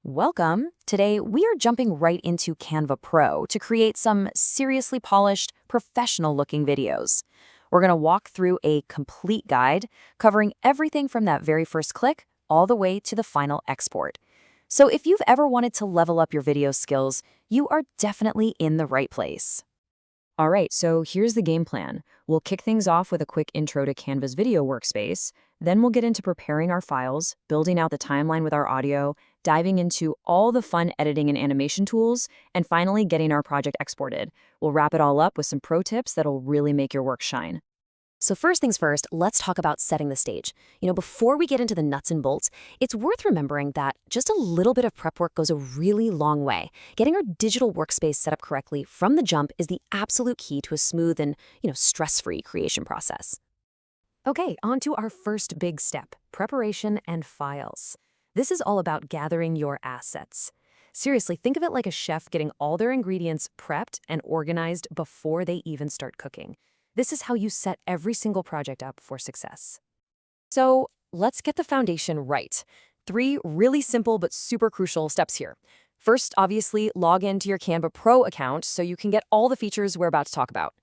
Welcome. Today, we are jumping right into Canva Pro to create some seriously polished, professional-looking videos. We're going to walk through a complete guide covering everything from that very first click all the way to the final export. So if you've ever wanted to level up your video skills, you are definitely in the right place. All right, so here's the game plan. We'll kick things off with a quick intro to Canva's video workspace. Then we'll get into preparing our files, building out the timeline with our audio, diving into all the fun editing and animation tools, and finally getting our project exported. We'll wrap it all up with some pro tips that'll really make your work shine. So first things first, let's talk about setting the stage. Before we get into the nuts and bolts, it's worth remembering that just a little bit of prep work goes a really long way. Getting our digital workspace set up correctly from the jump is the absolute key to a smooth and, stress-free creation process. Okay, on to our first big step, preparation and files. This is all about gathering your assets. Seriously, think of it like a chef getting all their ingredients prepped and organized before they even start cooking. This is how you set every single project up for success. So let's get the foundation right. 3 really simple but super crucial steps here. First, obviously, log into your Canva Pro account so you can get all the features we're about to talk about.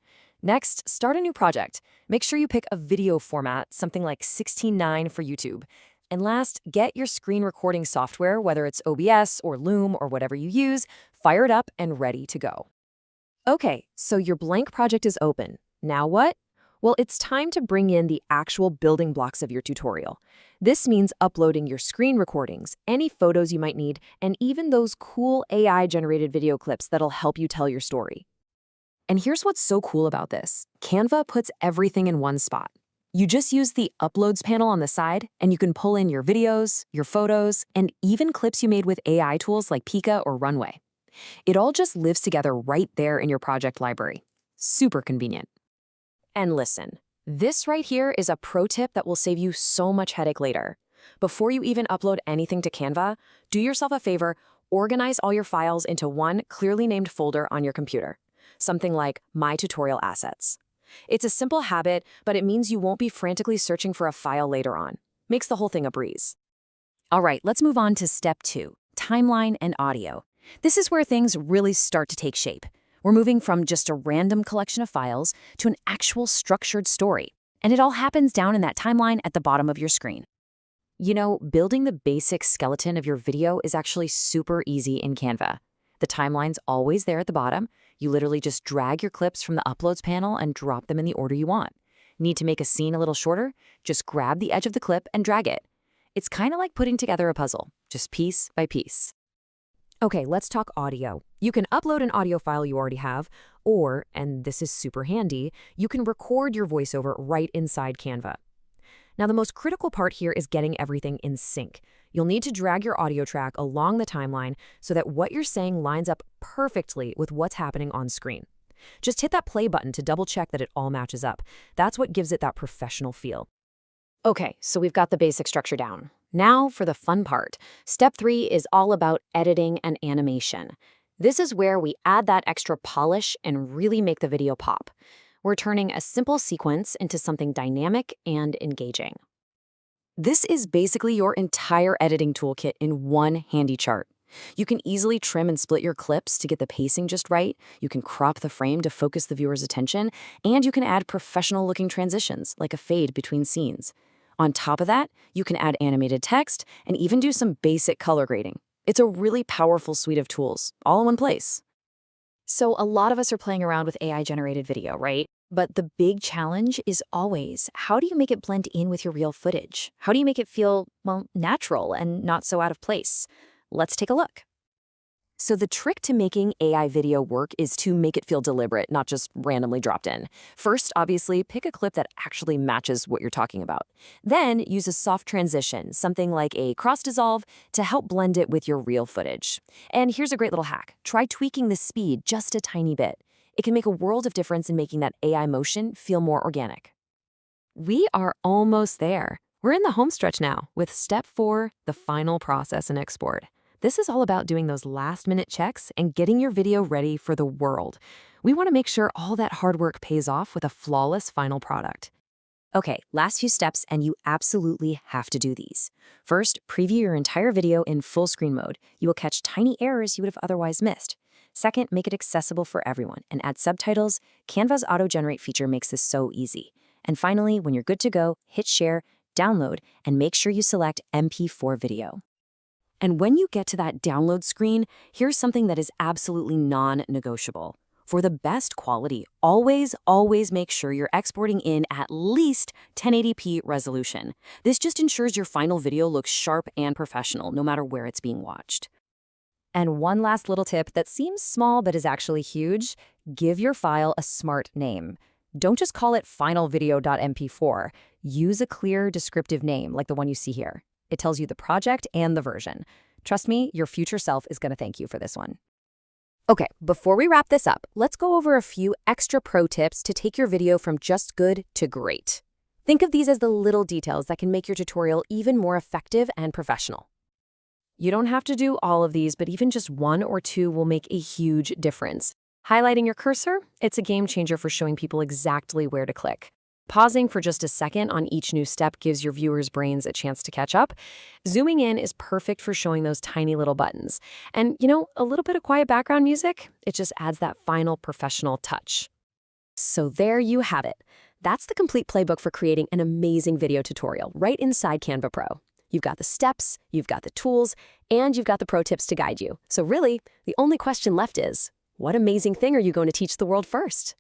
Next, start a new project. Make sure you pick a video format, something like 16:9 for YouTube. And last, get your screen recording software, whether it's OBS or Loom or whatever you use, fired up and ready to go. Okay, so your blank project is open. Now what? Well, it's time to bring in the actual building blocks of your tutorial. This means uploading your screen recordings, any photos you might need, and even those cool AI-generated video clips that'll help you tell your story. And here's what's so cool about this. Canva puts everything in one spot. You just use the Uploads panel on the side, and you can pull in your videos, your photos, and even clips you made with AI tools like Pika or Runway. It all just lives together right there in your project library. Super convenient. And listen, this right here is a pro tip that will save you so much headache later. Before you even upload anything to Canva, do yourself a favor, organize all your files into one clearly named folder on your computer. Something like My Tutorial Assets. It's a simple habit, but it means you won't be frantically searching for a file later on. Makes the whole thing a breeze. All right, let's move on to step 2, timeline and audio. This is where things really start to take shape. We're moving from just a random collection of files to an actual structured story. And it all happens down in that timeline at the bottom of your screen. Building the basic skeleton of your video is actually super easy in Canva. The timeline's always there at the bottom. You literally just drag your clips from the Uploads panel and drop them in the order you want. Need to make a scene a little shorter? Just grab the edge of the clip and drag it. It's kind of like putting together a puzzle, just piece by piece. Okay, let's talk audio. You can upload an audio file you already have, or, and this is super handy, you can record your voiceover right inside Canva. Now, the most critical part here is getting everything in sync. You'll need to drag your audio track along the timeline so that what you're saying lines up perfectly with what's happening on screen. Just hit that play button to double check that it all matches up. That's what gives it that professional feel. Okay, so we've got the basic structure down. Now for the fun part. Step 3 is all about editing and animation. This is where we add that extra polish and really make the video pop. We're turning a simple sequence into something dynamic and engaging. This is basically your entire editing toolkit in one handy chart. You can easily trim and split your clips to get the pacing just right, you can crop the frame to focus the viewer's attention, and you can add professional-looking transitions like a fade between scenes. On top of that, you can add animated text and even do some basic color grading. It's a really powerful suite of tools, all in one place. So a lot of us are playing around with AI-generated video, right? But the big challenge is always, how do you make it blend in with your real footage? How do you make it feel, natural and not so out of place? Let's take a look. So the trick to making AI video work is to make it feel deliberate, not just randomly dropped in. First, obviously, pick a clip that actually matches what you're talking about. Then use a soft transition, something like a cross dissolve, to help blend it with your real footage. And here's a great little hack. Try tweaking the speed just a tiny bit. It can make a world of difference in making that AI motion feel more organic. We are almost there. We're in the home stretch now with step 4, the final process and export. This is all about doing those last-minute checks and getting your video ready for the world. We want to make sure all that hard work pays off with a flawless final product. Okay, last few steps, and you absolutely have to do these. First, preview your entire video in full screen mode. You will catch tiny errors you would have otherwise missed. Second, make it accessible for everyone and add subtitles. Canva's auto-generate feature makes this so easy. And finally, when you're good to go, hit share, download, and make sure you select MP4 video. And when you get to that download screen, here's something that is absolutely non-negotiable. For the best quality, always make sure you're exporting in at least 1080p resolution. This just ensures your final video looks sharp and professional, no matter where it's being watched. And one last little tip that seems small but is actually huge: give your file a smart name. Don't just call it finalvideo.mp4. Use a clear, descriptive name like the one you see here. It tells you the project and the version. Trust me, your future self is going to thank you for this one. Okay, before we wrap this up, let's go over a few extra pro tips to take your video from just good to great. Think of these as the little details that can make your tutorial even more effective and professional. You don't have to do all of these, but even just one or two will make a huge difference. Highlighting your cursor, it's a game changer for showing people exactly where to click. Pausing for just a second on each new step gives your viewers' brains a chance to catch up. Zooming in is perfect for showing those tiny little buttons. And, a little bit of quiet background music, it just adds that final professional touch. So there you have it. That's the complete playbook for creating an amazing video tutorial right inside Canva Pro. You've got the steps, you've got the tools, and you've got the pro tips to guide you. So really, the only question left is, what amazing thing are you going to teach the world first?